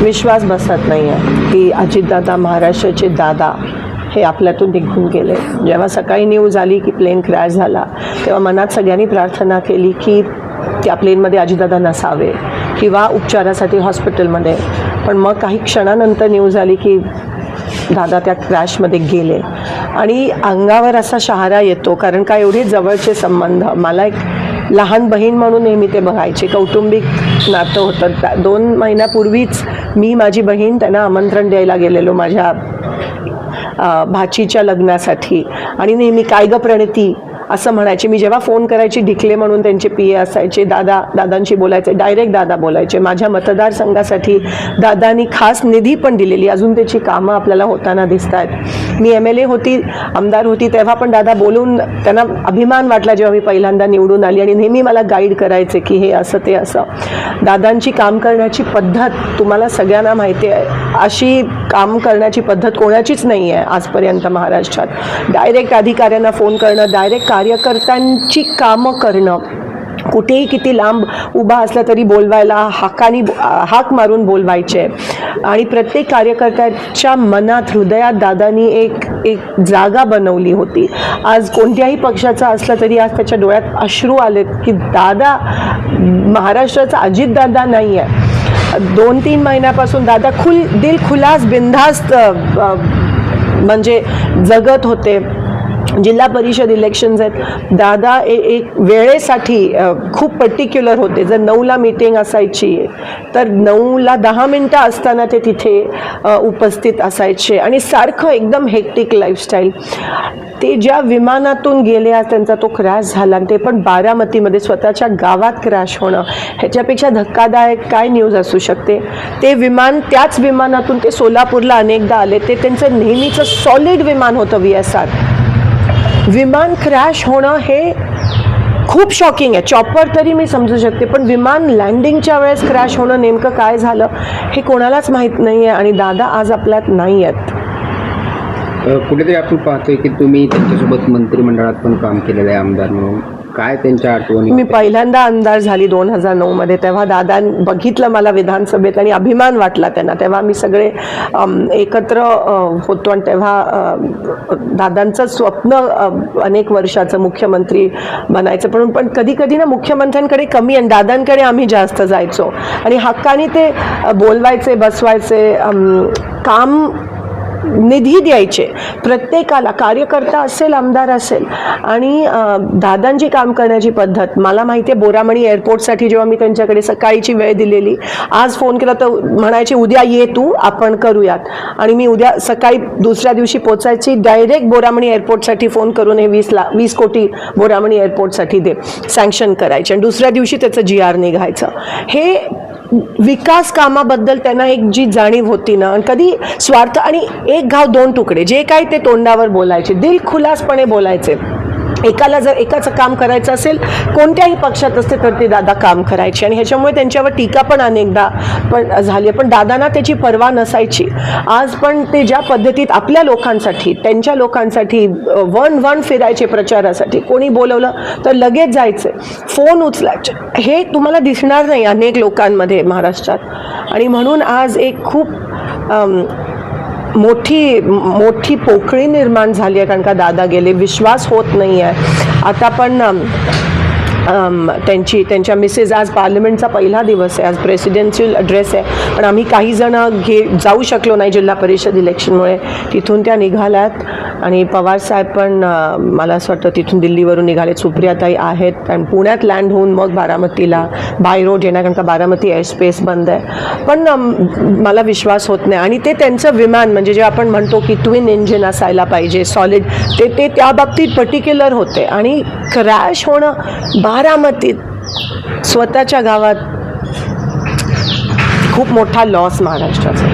विश्वास बसत नाही आहे की अजितदादा महाराष्ट्राचे दादा हे आपल्यातून निघून गेले. जेव्हा सकाळी न्यूज आली की प्लेन क्रॅश झाला तेव्हा मनात सगळ्यांनी प्रार्थना केली की त्या प्लेनमध्ये अजितदादा नसावे किंवा उपचारासाठी हॉस्पिटलमध्ये. पण मग काही क्षणानंतर न्यूज आली की दादा त्या क्रॅशमध्ये गेले आणि अंगावर असा शहारा येतो. कारण का एवढे जवळचे संबंध. मला एक लहान बहीण म्हणून नेहमी ते बघायचे. कौटुंबिक नातं होतं. 2 महिन्यापूर्वीच मी माझी बहीण त्यांना आमंत्रण द्यायला गेलेलो माझ्या भाचीच्या लग्नासाठी आणि नेहमी काय ग प्रणिती असं म्हणायचे. मी जेव्हा फोन करायची ढिकले म्हणून त्यांचे PA असायचे. दादांशी बोलायचे. डायरेक्ट दादा बोलायचे. माझ्या मतदारसंघासाठी दादांनी खास निधी पण दिलेली. अजून त्याची कामं आपल्याला होताना दिसत आहेत. मी MLA होती, आमदार होती तेव्हा पण दादा बोलून त्यांना अभिमान वाटला जेव्हा मी पहिल्यांदा निवडून आली आणि नेहमी मला गाईड करायचे की हे असं ते असं. दादांची काम करण्याची पद्धत तुम्हाला सगळ्यांना माहिती आहे. अशी काम करण्याची पद्धत कोणाचीच नाही आहे आजपर्यंत महाराष्ट्रात. डायरेक्ट अधिकाऱ्यांना फोन करणं, डायरेक्ट कार्यकर्त्यांची कामं करणं. कुठेही किती लांब उभा असला तरी बोलवायला हाक मारून बोलवायचे आणि प्रत्येक कार्यकर्त्याच्या मनात हृदयात दादांनी एक जागा बनवली होती. आज कोणत्याही पक्षाचा असला तरी आज त्याच्या डोळ्यात अश्रू आलेत की दादा महाराष्ट्राचा अजितदादा नाही आहे. 2-3 महिन्यापासून दादा दिल खुलास बिनधास्त म्हणजे जगत होते. जिल्हा परिषद इलेक्शन्स आहेत. दादा एक वेळेसाठी खूप पर्टिक्युलर होते. जर 9ला मीटिंग असायची तर 9ला 10 मिनटं असताना ते तिथे उपस्थित असायचे आणि सारखं एकदम हेक्टिक लाईफस्टाईल. ते ज्या विमानातून गेले आज त्यांचा तो क्रॅश झाला ते पण बारामतीमध्ये स्वतःच्या गावात क्रॅश होणं ह्याच्यापेक्षा धक्कादायक काय न्यूज असू शकते. ते विमान त्याच विमानातून ते सोलापूरला अनेकदा आले. ते त्यांचं नेहमीचं सॉलिड विमान होतं VSR. विमान क्रॅश होणं हे खूप शॉकिंग आहे. चॉपर तरी मी समजू शकते पण विमान लँडिंगच्या वेळेस क्रॅश होणं नेमकं काय झालं हे कोणालाच माहीत नाही आहे आणि दादा आज आपल्यात नाही आहेत. कुठेतरी आपण पाहतोय की तुम्ही त्यांच्यासोबत मंत्रिमंडळात पण काम केलेलं आहे आमदार म्हणून. काय त्यांच्या आठवणी? मी पहिल्यांदा आमदार झाली 2009मध्ये. तेव्हा दादा बघितलं मला विधानसभेत आणि अभिमान वाटला त्यांना. तेव्हा मी सगळे एकत्र होतो आणि तेव्हा दादांचं स्वप्न अनेक वर्षाचं मुख्यमंत्री बनायचं. पण कधी कधी ना मुख्यमंत्र्यांकडे कमी आणि दादांकडे आम्ही जास्त जायचो आणि हक्काने ते बोलवायचे, बसवायचे, काम निधी द्यायचे प्रत्येकाला. कार्यकर्ता असेल, आमदार असेल. आणि दादांची काम करण्याची पद्धत मला माहिती आहे. बोरामणी एअरपोर्टसाठी जेव्हा मी त्यांच्याकडे सकाळीची वेळ दिलेली, आज फोन केला तर म्हणायचे उद्या ये तू आपण करूयात. आणि मी उद्या सकाळी दुसऱ्या दिवशी पोचायची. डायरेक्ट बोरामणी एअरपोर्टसाठी फोन करून हे 20 कोटी बोरामणी एअरपोर्टसाठी दे सँक्शन करायचे आणि दुसऱ्या दिवशी त्याचं GR निघायचं. हे विकास कामाबद्दल त्यांना एक जी जाणीव होती ना. कधी स्वार्थ आणि एक घाव 2 तुकडे जे काय ते तोंडावर बोलायचे, दिलखुलासपणे बोलायचे. एकाला जर एकाचं काम करायचं असेल कोणत्याही पक्षात असते तर ते दादा काम करायचे आणि ह्याच्यामुळे त्यांच्यावर टीका पण अनेकदा झाली. पण दादांना त्याची पर्वा नसायची. आज पण ते ज्या पद्धतीत आपल्या लोकांसाठी, त्यांच्या लोकांसाठी वन फिरायचे प्रचारासाठी. कोणी बोलवलं तर लगेच जायचे, फोन उचलायचे. हे तुम्हाला दिसणार नाही अनेक लोकांमध्ये महाराष्ट्रात. आणि म्हणून आज एक खूप मोठी पोकळी निर्माण झाली आहे. कारण का दादा गेले, विश्वास होत नाही आहे. आता पण त्यांच्या मिसेस, आज पार्लमेंटचा पहिला दिवस आहे, आज प्रेसिडेन्शियल ॲड्रेस आहे. पण आम्ही काही जण जाऊ शकलो नाही जिल्हा परिषद इलेक्शनमुळे. तिथून त्या निघाल्यात आणि पवारसाहेब पण मला असं वाटतं तिथून दिल्लीवरून निघाले. सुप्रियाताई आहेत आणि पुण्यात लँड होऊन मग बारामतीला बाय रोड येणार कारण का बारामती एअरस्पेस बंद आहे. पण मला विश्वास होत नाही. आणि ते त्यांचं विमान म्हणजे जे आपण म्हणतो की ट्विन इंजिन असायला पाहिजे सॉलिड, ते त्या बाबतीत पर्टिक्युलर होते. आणि क्रॅश होणं बारामतीत स्वतःच्या गावात खूप मोठा लॉस महाराष्ट्राचा.